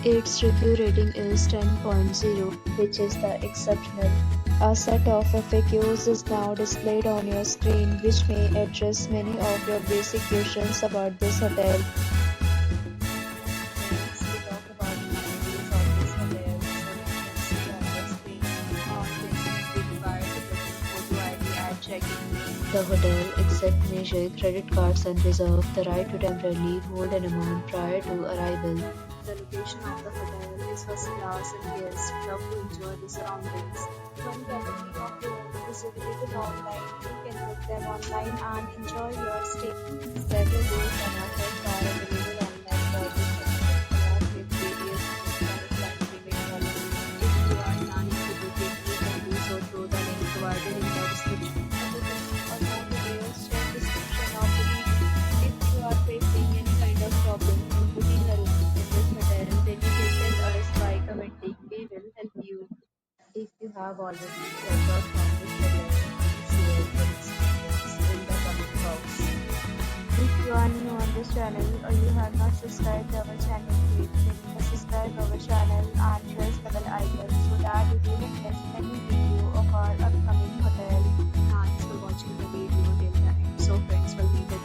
Its review rating is 10.0, which is the exceptional. A set of FAQs is now displayed on your screen, which may address many of your basic questions about this hotel. Next, we talk about the amenities of this hotel. So you can see on the screen, guests will be required to present photo ID at check-in. The hotel accepts major credit cards and reserves the right to temporarily hold an amount prior to arrival. The location of the hotel is first class and guests love to enjoy the surroundings. One gallery of rooms is available online. You can book them online and enjoy your stay. Several rooms and offers are available online for this hotel, along with various discounts and payment policies. If you are planning to book it, you can do so through the link provided in the description. For more details, check description of the video. If you are facing any kind of problem in booking a room in this hotel, then you can tell us by commenting. We will help you. If you have already checked out from this hotel, please share your experience in the comment box. If you are new on this channel or you have not subscribed our channel yet, then you must subscribe our channel and press the bell icon so that you do not miss any video of our upcoming hotel. Thanks for watching the video till the end. So friends, will meet again.